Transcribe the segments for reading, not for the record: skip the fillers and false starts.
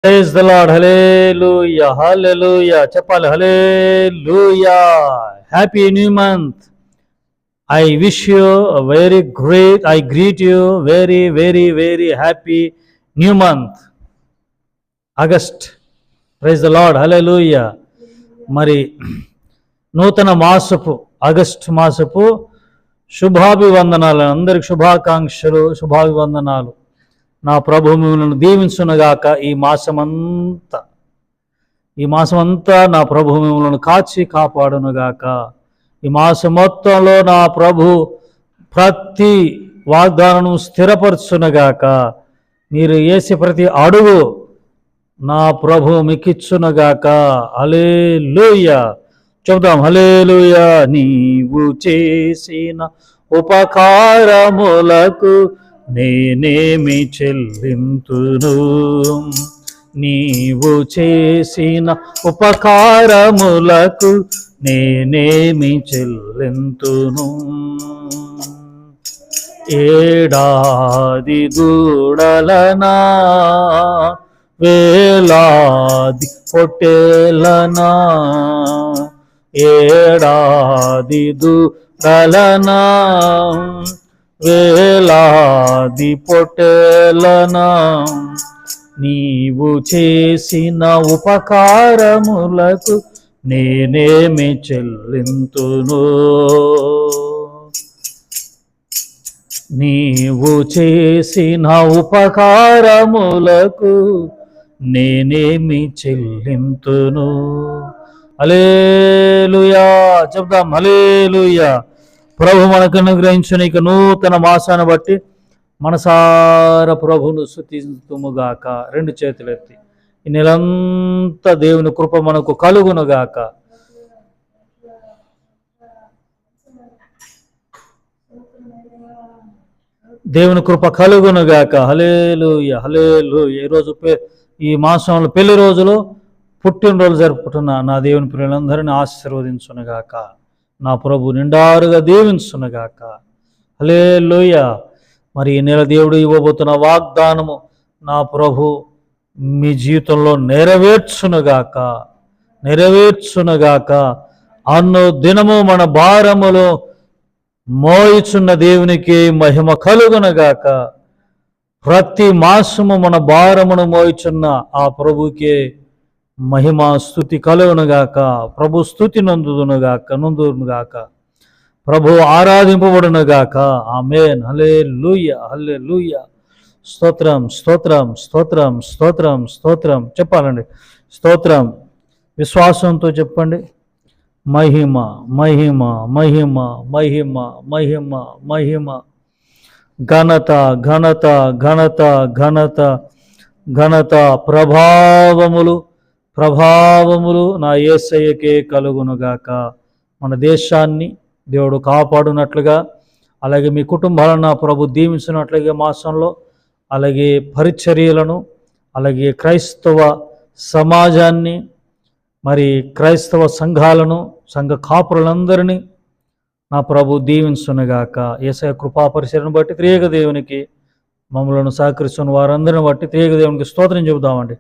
Praise the Lord. Hallelujah hallelujah చెప్పాలి. Hallelujah. Happy new month. I wish you very great, I greet you very very very happy new month August. Praise the Lord. Hallelujah. మరి నూతన మాసపు August మాసపు శుభాభివందనాలు, అందరికి శుభాకాంక్షలు, శుభాభివందనాలు. నా ప్రభు మిమ్మల్ని దీవించునుగాక. ఈ మాసమంతా నా ప్రభు మిమ్మల్ని కాచి కాపాడునుగాక. ఈ మాసం మొత్తంలో నా ప్రభు ప్రతి వాగ్దానం స్థిరపరచునుగాక. మీరు వేసే ప్రతి అడుగు నా ప్రభు మీకిచ్చునుగాక. హల్లెలూయా చెబుదాం. హల్లెలూయా. నీవు చేసిన ఉపకారములకు నేనేమి చెల్లింతును, నీవు చేసిన ఉపకారములకు నేనేమి చెల్లింతును. ఏడాది దూడలనా, వేలాది పొట్టేలనా, ఏడాది దూడలనా, వేలాది పొట్టేలనా, నీవు చేసిన ఉపకారములకు నేనేమి చెల్లింతును, నీవు చేసిన ఉపకారములకు నేనేమి చెల్లింతును. హల్లెలూయా చెప్దాం. హల్లెలూయా. ప్రభు మనకు అనుగ్రహించిన ఇక నూతన మాసాన్ని బట్టి మనసార ప్రభును స్తుతింతుముగాక. రెండు చేతులెత్తి ఈ నెలంతా దేవుని కృప మనకు కలుగునుగాక. దేవుని కృప కలుగునుగాక. హల్లెలూయా హల్లెలూయా. ఈరోజు ఈ మాసంలో పెళ్లి రోజులు, పుట్టినరోజు జరుపుకుంటున్న నా దేవుని ప్రియులందరినీ ఆశీర్వదించునుగాక. నా ప్రభు నిండారుగా దీవించునుగాక. హల్లెలూయా. మరి ఈ నెల దేవుడు ఇవ్వబోతున్న వాగ్దానము నా ప్రభు మీ జీవితంలో నెరవేర్చునుగాక. అన్ను దినము మన భారములు మోయిచున్న దేవునికి మహిమ కలుగునుగాక. ప్రతి మాసము మన భారమును మోయిచున్న ఆ ప్రభుకే మహిమ స్తుతి కలుగునుగాక. ప్రభు స్తుతి నందునుగాక. ప్రభు ఆరాధింపబడునుగాక. ఆమేన్. హల్లెలూయా హల్లెలూయా. స్తోత్రం స్తోత్రం స్తోత్రం స్తోత్రం స్తోత్రం చెప్పాలండి. స్తోత్రం విశ్వాసంతో చెప్పండి. మహిమ మహిమ మహిమ మహిమ మహిమ మహిమ, ఘనత ఘనత ఘనత ఘనత ఘనత, ప్రభావములు నా యేసయ్యకే కలుగునుగాక. మన దేశాన్ని దేవుడు కాపాడునట్లుగా, అలాగే మీ కుటుంబాలను నా ప్రభు దీవించినట్లుగా మాసంలో, అలాగే పరిచర్యలను, అలాగే క్రైస్తవ సమాజాన్ని, మరి క్రైస్తవ సంఘాలను, సంఘ కాపురులందరినీ నా ప్రభు దీవించునుగాక. యేసయ్య కృపా పరిచర్యను బట్టి త్రియేక దేవునికి, మమ్మలను సహకరిస్తున్న వారందరిని బట్టి త్రియేక దేవునికి స్తోత్రం చెబుతామండి.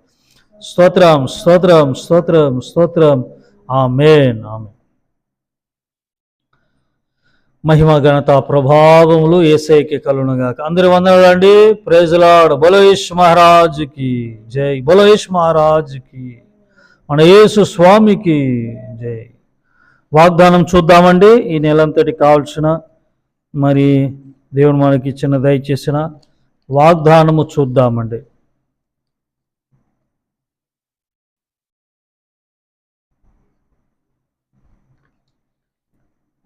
స్తోత్రం స్తోత్రం స్తోత్రం స్తోత్రం. ఆమేన్ ఆమేన్. మహిమ ఘనత ప్రభావములు యేసయ్యకి కలుగునుగాక. అందరి వందనాలండి. Praise Lord. బోలో యేసు మహారాజుకి జై. బోలో యేసు మహారాజుకి, మన యేసు స్వామికి జై. వాగ్దానం చూద్దామండి. ఈ నెలంతటి కావాల్సిన మరి దేవుడు మనకి ఇచ్చిన దయచేసిన వాగ్దానము చూద్దామండి.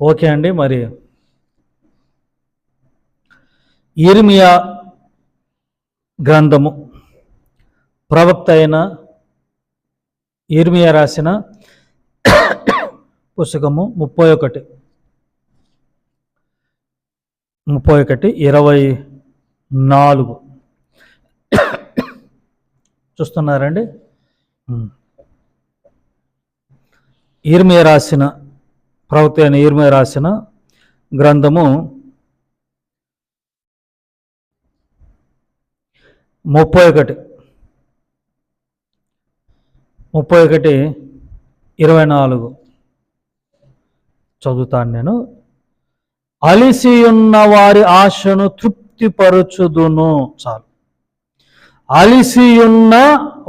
ఓకే అండి. మరి యిర్మీయా గ్రంథము, ప్రవక్త అయిన యిర్మీయా రాసిన పుస్తకము 31:24 చూస్తున్నారండి. యిర్మీయా రాసిన, ప్రవక్త అయిన యిర్మీయా రాసిన గ్రంథము 31 31:24 చదువుతాను నేను. అలిసి ఉన్న వారి ఆశను తృప్తిపరచుదును. చాలు. అలిసి ఉన్న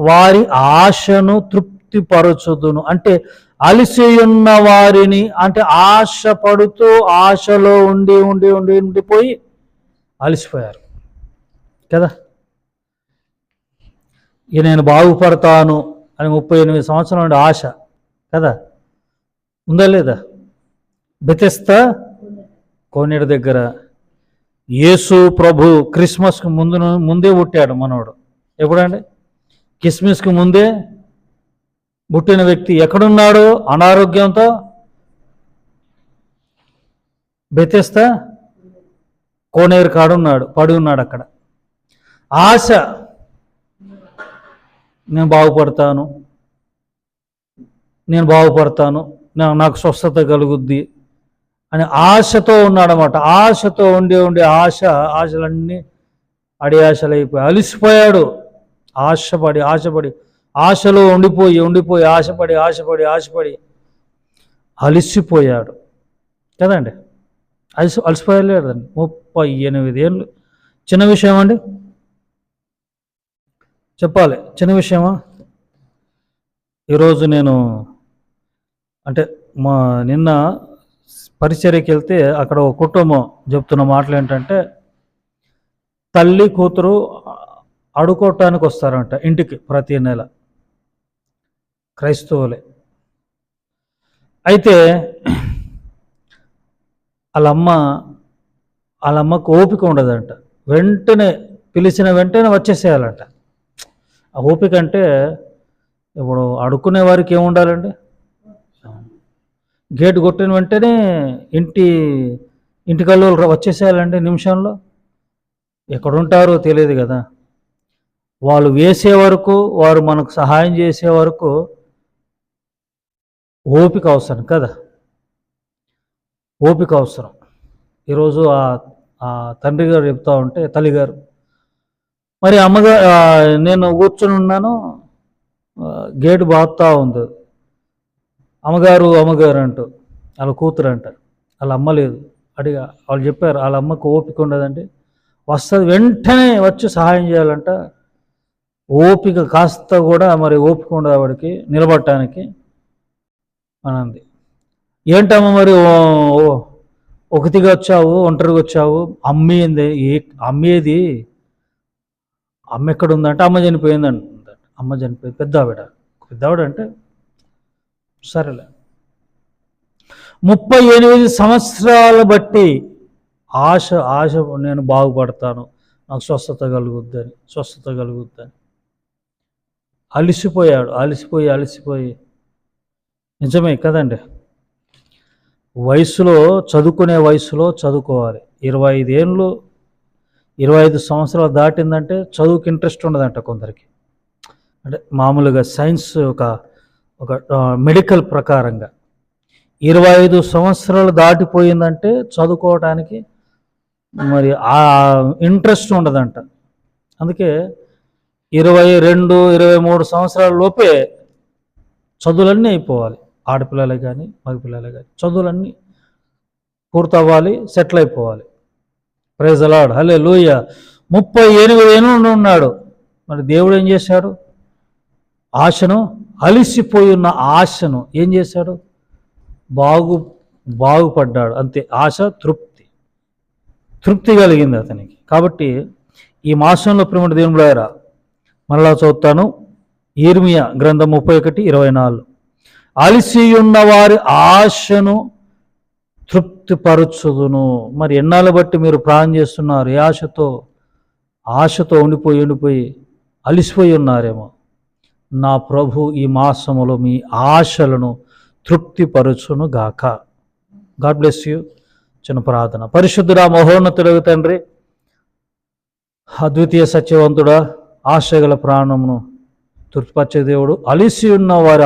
వారి ఆశను తృప్తిపరచుదును అంటే అలిసి ఉన్న వారిని, అంటే ఆశపడుతూ ఆశలో ఉండిపోయి అలిసిపోయారు కదా. ఇక నేను బాగుపడతాను అని 38 సంవత్సరాల నుండి ఆశ కదా, ఉందా లేదా? బెతెస్దా కోనేరు దగ్గర యేసు ప్రభు క్రిస్మస్కి ముందే పుట్టాడు మనోడు. ఎప్పుడండి? క్రిస్మస్కి ముందే పుట్టిన వ్యక్తి ఎక్కడున్నాడు? అనారోగ్యంతో బెతెస్దా కోనేరు కాడున్నాడు, పడి ఉన్నాడు అక్కడ. ఆశ, నేను బాగుపడతాను, నాకు స్వస్థత కలుగుద్ది అని ఆశతో ఉన్నాడన్నమాట. ఆశతో ఉండి ఆశలన్నీ అడియాశలైపోయి అలిసిపోయాడు. ఆశపడి ఆశలో ఉండిపోయి ఆశపడి అలిసిపోయాడు కదండి. అలసిపోయలేదండి. 38 ఏళ్ళు. చిన్న విషయం అండి? చెప్పాలి, చిన్న విషయమా? ఈరోజు నేను నిన్న పరిచర్యకి వెళ్తే అక్కడ ఒక కుటుంబం చెప్తున్న మాటలు ఏంటంటే, తల్లి కూతురు అడుకోవటానికి వస్తారంట ఇంటికి ప్రతి నెల, క్రైస్తవులే. అయితే వాళ్ళమ్మకు ఓపిక ఉండదంట. పిలిచిన వెంటనే వచ్చేసేయాలంట. ఆ ఓపిక అంటే ఇప్పుడు అడుక్కునే వారికి ఏముండాలండి? గేటు కొట్టిన వెంటనే ఇంటికల్లో వచ్చేసేయాలండి నిమిషంలో. ఎక్కడుంటారో తెలియదు కదా. వాళ్ళు వేసే వరకు, వారు మనకు సహాయం చేసే వరకు ఓపిక అవసరం కదా, ఓపిక అవసరం. ఈరోజు ఆ తండ్రి గారు చెప్తా ఉంటే, తల్లిగారు మరి నేను కూర్చొని ఉన్నాను, గేటు బాగుతా ఉంది. అమ్మగారు అంటూ వాళ్ళ కూతురు అంటారు, వాళ్ళ అమ్మ లేదు. వాళ్ళు చెప్పారు వాళ్ళ అమ్మకు ఓపిక ఉండదండి, వస్తుంది వెంటనే వచ్చి సహాయం చేయాలంట. ఓపిక కాస్త కూడా మరి ఓపిక ఉండదు ఆవిడకి నిలబడటానికి అనంది. ఏంటమ్మా మరి ఒకటిగా వచ్చావు, ఒంటరిగా వచ్చావు, అమ్మేది అమ్మ ఎక్కడ ఉందంటే అమ్మ చనిపోయిందంట. అమ్మ చనిపోయింది. పెద్దావిడ అంటే సరేలే. 38 సంవత్సరాలు బట్టి ఆశ నేను బాగుపడతాను, నాకు స్వస్థత కలుగుద్దని అలిసిపోయి నిజమే కదండి. చదువుకునే వయసులో చదువుకోవాలి. 25 సంవత్సరాలు దాటిందంటే చదువుకి ఇంట్రెస్ట్ ఉండదంట కొందరికి. అంటే మామూలుగా సైన్స్ ఒక మెడికల్ ప్రకారంగా 25 సంవత్సరాలు దాటిపోయిందంటే చదువుకోవడానికి మరి ఆ ఇంట్రెస్ట్ ఉండదంట. అందుకే 22-23 సంవత్సరాల లోపే చదువులన్నీ అయిపోవాలి. ఆడపిల్లలే కానీ మగపిల్లలే కానీ చదువులన్నీ పూర్తవ్వాలి, సెటిల్ అయిపోవాలి. ప్రైజ్ ది లార్డ్, హల్లెలూయా. 38 ఏళ్ళు ఉన్నాడు. మరి దేవుడు ఏం చేశాడు? అలిసిపోయి ఉన్న ఆశను ఏం చేశాడు? బాగుపడ్డాడు. అంతే. ఆశ తృప్తి కలిగింది అతనికి. కాబట్టి ఈ మాసంలో ప్రేమ దేవునిలారా మరలా చదువుతాను. యిర్మీయా గ్రంథం 31:24. అలిసి ఉన్న వారి ఆశను తృప్తిపరచుదును. మరి ఎన్నాళ్ళు బట్టి మీరు ప్రాణం చేస్తున్నారు? ఏ ఆశతో ఉండిపోయి అలిసిపోయి ఉన్నారేమో. నా ప్రభు ఈ మాసములో మీ ఆశలను తృప్తిపరచును గాక. God bless you. చిన్న ప్రార్థన. పరిశుద్ధుడా, మహోన్నతుడగు తండ్రి, అద్వితీయ సత్యవంతుడా, ఆశగల ప్రాణమును తృప్తిపరిచే దేవుడు, అలిసి ఉన్న వారి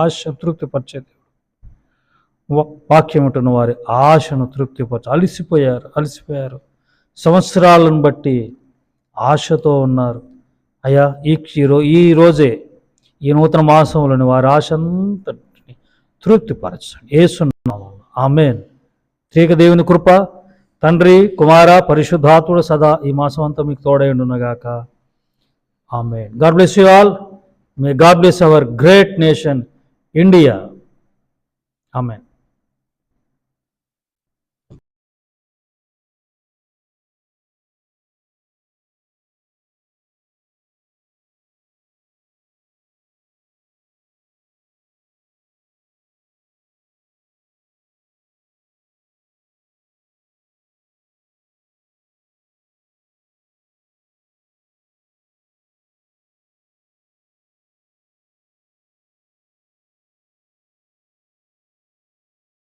ఆశ తృప్తిపరిచే దేవుడు, వాక్యం ఉంటున్న వారి ఆశను అలిసిపోయారు. సంవత్సరాలను బట్టి ఆశతో ఉన్నారు. అయ్యా, ఈ రోజే ఈ నూతన మాసంలోని వారి ఆశ అంతటిని తృప్తిపరచండి. యేసునామములో ఆమేన్. త్రియేక దేవుని కృప, తండ్రి, కుమార, పరిశుద్ధాత్ముడు సదా ఈ మాసం అంతా మీకు తోడైండునగాక. Amen. God bless you all. May God bless our great nation India. Amen.